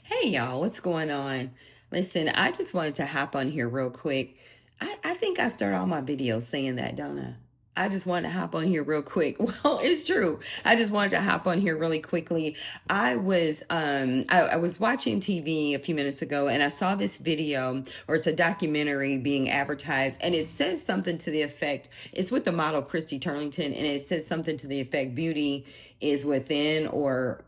Hey y'all, what's going on? Listen, I just wanted to hop on here real quick. I think I start all my videos saying that, don't I? I just wanted to hop on here real quick. Well, it's true. I just wanted to hop on here really quickly. I was watching TV a few minutes ago and I saw this video, or it's a documentary being advertised, and it says something to the effect, it's with the model Christy Turlington, and it says something to the effect beauty is within, or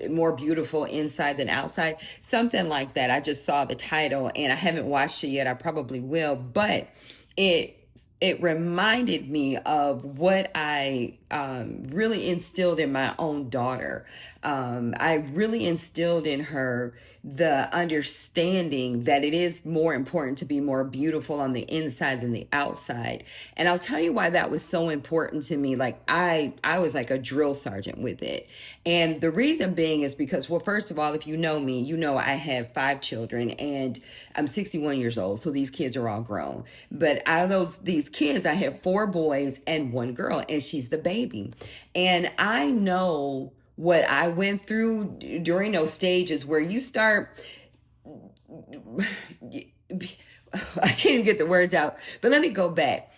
more beautiful inside than outside, something like that. I just saw the title and I haven't watched it yet. I probably will, but it it reminded me of what I really instilled in my own daughter. I really instilled in her the understanding that it is more important to be more beautiful on the inside than the outside. And I'll tell you why that was so important to me. Like I was like a drill sergeant with it. And the reason being is because, well, first of all, if you know me, you know I have 5 children and I'm 61 years old. So these kids are all grown. But out of these kids, I have 4 boys and 1 girl, and she's the baby. And I know what I went through during those stages where you start I can't even get the words out, but let me go back.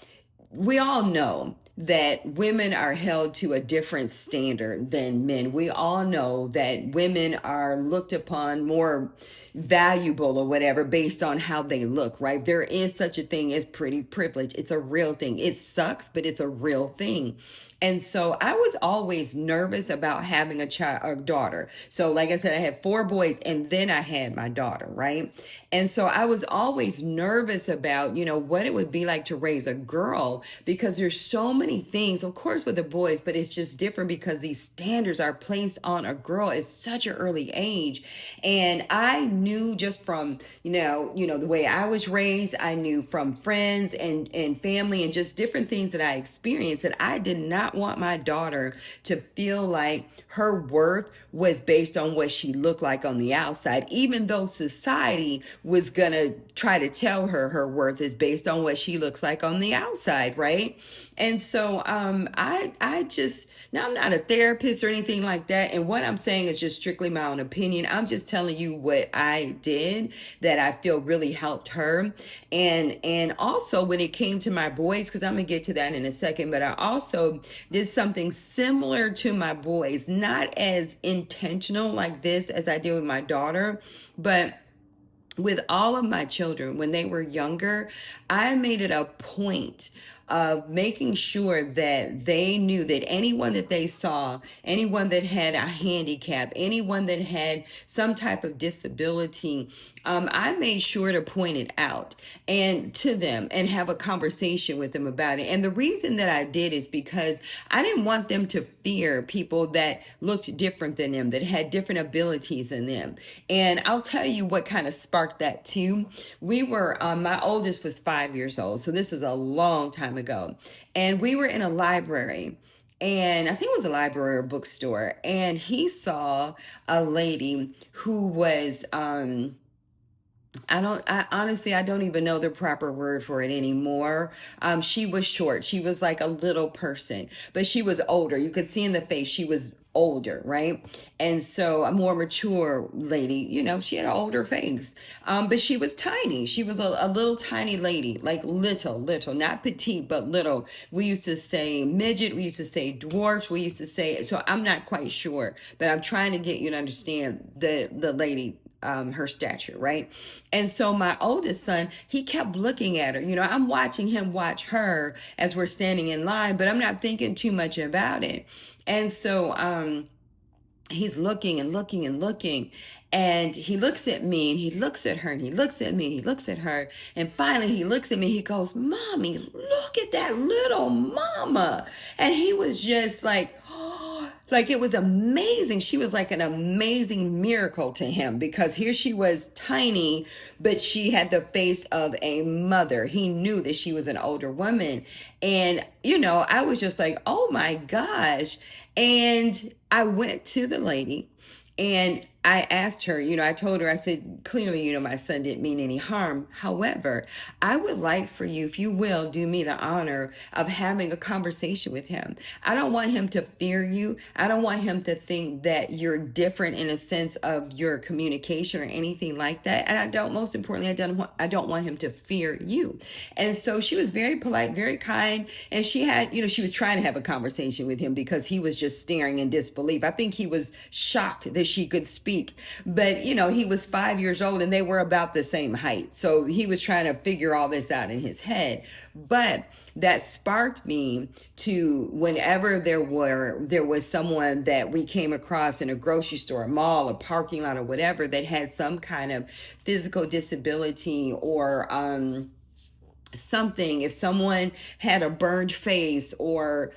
We all know that women are held to a different standard than men. We all know that women are looked upon more valuable or whatever based on how they look, right? There is such a thing as pretty privilege. It's a real thing. It sucks, but it's a real thing. And so I was always nervous about having a daughter. So like I said, I had 4 boys and then I had my daughter, right? And so I was always nervous about, what it would be like to raise a girl, because there's so many things, of course, with the boys, but it's just different because these standards are placed on a girl at such an early age. And I knew just from, the way I was raised, I knew from friends and family and just different things that I experienced, that I did not want my daughter to feel like her worth was based on what she looked like on the outside, even though society was gonna try to tell her her worth is based on what she looks like on the outside, right? And so I just, now I'm not a therapist or anything like that, and what I'm saying is just strictly my own opinion. I'm just telling you what I did that I feel really helped her. And also when it came to my boys, because I'm gonna get to that in a second, but I also did something similar to my boys, not as intentional like this as I did with my daughter, but with all of my children when they were younger, I made it a point of making sure that they knew that anyone that they saw, anyone that had a handicap, anyone that had some type of disability, I made sure to point it out and to them and have a conversation with them about it. And the reason that I did is because I didn't want them to fear people that looked different than them, that had different abilities than them. And I'll tell you what kind of sparked that too. We were, my oldest was 5 years old. So this is a long time ago. And we were in a library, and I think it was a library or bookstore. And he saw a lady who was, I honestly, I don't even know the proper word for it anymore. She was short. She was like a little person, but she was older. You could see in the face she was older, right? And so a more mature lady, she had an older face. But she was tiny. She was a little tiny lady, like little, not petite, but little. We used to say midget. We used to say dwarfs. We used to say, so I'm not quite sure, but I'm trying to get you to understand the lady, her stature, right? And so my oldest son, he kept looking at her. I'm watching him watch her as we're standing in line, but I'm not thinking too much about it. And so he's looking and looking and looking, and he looks at me and he looks at her and he looks at me and he looks at her, and finally he looks at me, he goes, "Mommy, look at that little mama." And he was just like, oh, like it was amazing. She was like an amazing miracle to him, because here she was tiny, but she had the face of a mother. He knew that she was an older woman. And I was just like, oh my gosh. And I went to the lady, and I asked her, I told her, I said, clearly, my son didn't mean any harm. However, I would like for you, if you will, do me the honor of having a conversation with him. I don't want him to fear you. I don't want him to think that you're different in a sense of your communication or anything like that. And most importantly, I don't want him to fear you. And so she was very polite, very kind. And she had, she was trying to have a conversation with him because he was just staring in disbelief. I think he was shocked that she could speak. But, he was 5 years old and they were about the same height. So he was trying to figure all this out in his head. But that sparked me to, whenever there was someone that we came across in a grocery store, a mall, a parking lot, or whatever, that had some kind of physical disability or something, if someone had a burned face or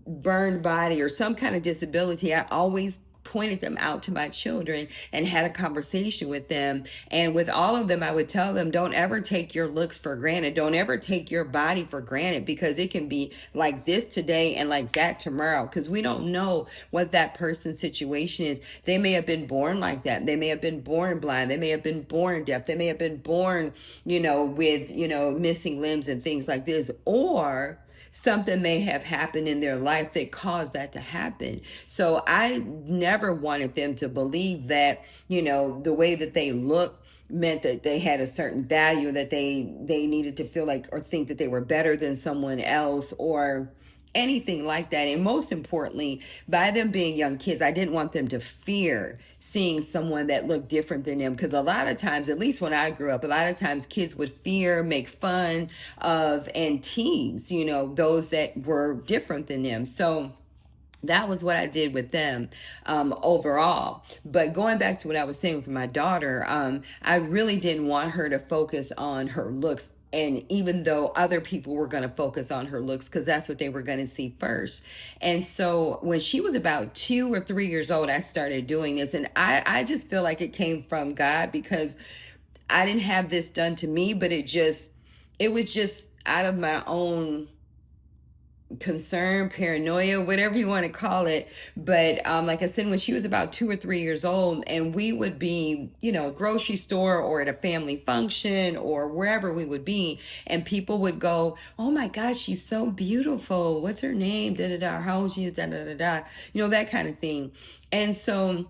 burned body or some kind of disability, I always pointed them out to my children and had a conversation with them. And with all of them, I would tell them, don't ever take your looks for granted. Don't ever take your body for granted, because it can be like this today and like that tomorrow, because we don't know what that person's situation is. They may have been born like that. They may have been born blind. They may have been born deaf. They may have been born, with, missing limbs and things like this, or something may have happened in their life that caused that to happen. So I never wanted them to believe that, the way that they look meant that they had a certain value, that they needed to feel like or think that they were better than someone else or anything like that. And most importantly, by them being young kids, I didn't want them to fear seeing someone that looked different than them, because a lot of times, at least when I grew up, a lot of times kids would fear, make fun of, and tease, those that were different than them. So that was what I did with them overall. But going back to what I was saying with my daughter, I really didn't want her to focus on her looks. And even though other people were going to focus on her looks, because that's what they were going to see first. And so when she was about 2 or 3 years old, I started doing this. And I just feel like it came from God, because I didn't have this done to me, but it was just out of my own concern, paranoia, whatever you want to call it. But like I said, when she was about 2 or 3 years old, and we would be, grocery store or at a family function or wherever we would be, and people would go, "Oh my gosh, she's so beautiful. What's her name? Da da da. How old she is? Da da da da." That kind of thing. And so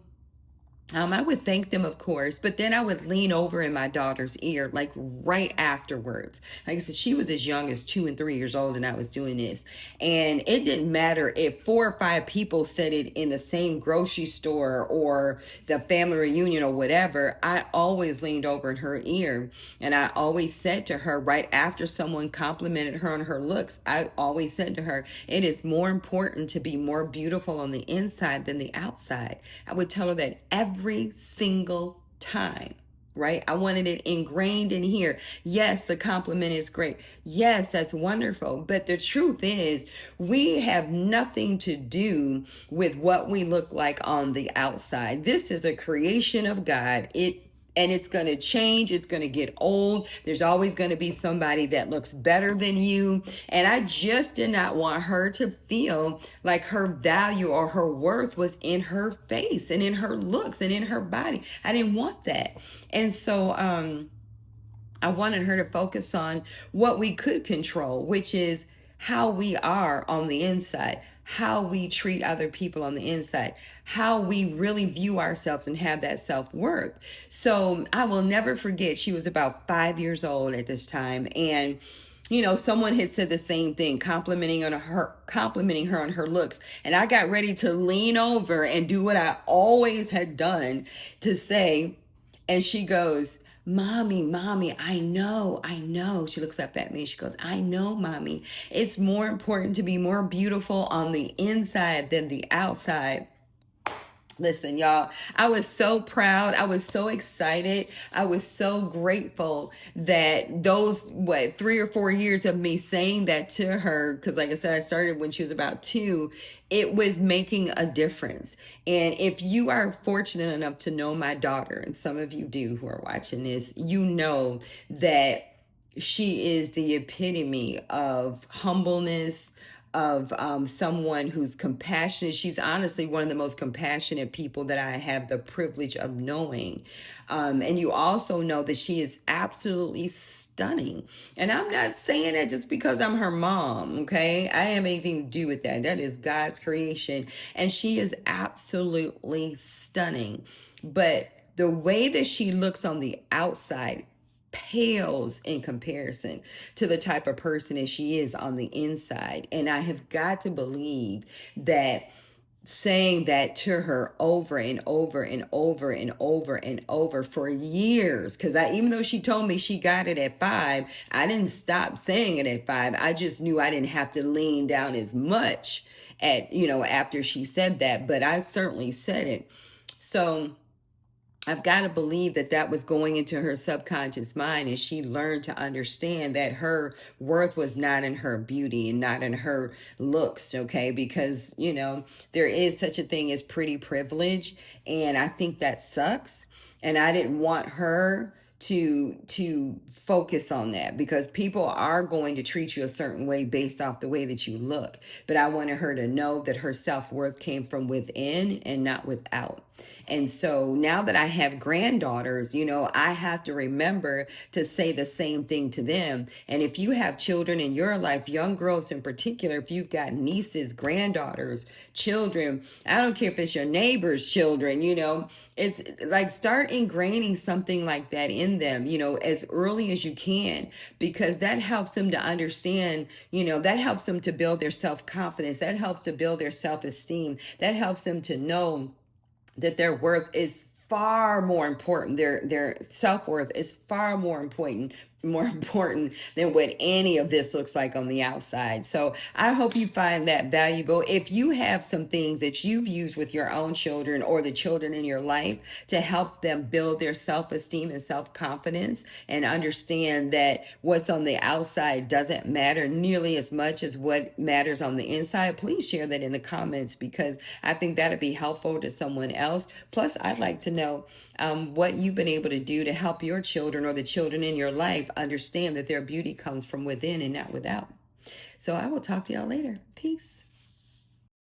I would thank them, of course, but then I would lean over in my daughter's ear, like right afterwards. Like I said, she was as young as 2 and 3 years old, and I was doing this. And it didn't matter if 4 or 5 people said it in the same grocery store or the family reunion or whatever. I always leaned over in her ear, and I always said to her, right after someone complimented her on her looks, I always said to her, it is more important to be more beautiful on the inside than the outside. I would tell her that every single time, right? I wanted it ingrained in here. Yes, the compliment is great. Yes, that's wonderful. But the truth is, we have nothing to do with what we look like on the outside. This is a creation of God. And it's going to change. It's going to get old. There's always going to be somebody that looks better than you. And I just did not want her to feel like her value or her worth was in her face and in her looks and in her body. I didn't want that. And so, I wanted her to focus on what we could control, which is how we are on the inside, how we treat other people on the inside, how we really view ourselves and have that self-worth. So I will never forget, she was about 5 years old at this time. And someone had said the same thing, complimenting her on her looks. And I got ready to lean over and do what I always had done, to say, and she goes, Mommy, I know. She looks up at me. She goes, I know, Mommy. It's more important to be more beautiful on the inside than the outside. Listen, y'all, I was so proud. I was so excited. I was so grateful that those, 3 or 4 years of me saying that to her, because like I said, I started when she was about 2, it was making a difference. And if you are fortunate enough to know my daughter, and some of you do who are watching this, you know that she is the epitome of humbleness, of someone who's compassionate. She's honestly one of the most compassionate people that I have the privilege of knowing. And you also know that she is absolutely stunning. And I'm not saying that just because I'm her mom, okay? I didn't have anything to do with that. That is God's creation. And she is absolutely stunning. But the way that she looks on the outside pales in comparison to the type of person that she is on the inside. And I have got to believe that saying that to her over and over and over and over and over for years, because I, even though she told me she got it at 5, I didn't stop saying it at 5. I just knew I didn't have to lean down as much at, after she said that, but I certainly said it. So I've got to believe that that was going into her subconscious mind, and she learned to understand that her worth was not in her beauty and not in her looks, okay? Because, there is such a thing as pretty privilege, and I think that sucks. And I didn't want her to focus on that, because people are going to treat you a certain way based off the way that you look. But I wanted her to know that her self-worth came from within and not without. And so now that I have granddaughters, I have to remember to say the same thing to them. And if you have children in your life, young girls in particular, if you've got nieces, granddaughters, children, I don't care if it's your neighbor's children, it's like start ingraining something like that in them, as early as you can, because that helps them to understand, that helps them to build their self-confidence, that helps to build their self-esteem, that helps them to know that their worth is far more important. Their self-worth is far more important than what any of this looks like on the outside. So I hope you find that valuable. If you have some things that you've used with your own children or the children in your life to help them build their self-esteem and self-confidence and understand that what's on the outside doesn't matter nearly as much as what matters on the inside, please share that in the comments, because I think that'd be helpful to someone else. Plus, I'd like to know what you've been able to do to help your children or the children in your life understand that their beauty comes from within and not without. So I will talk to y'all later. Peace.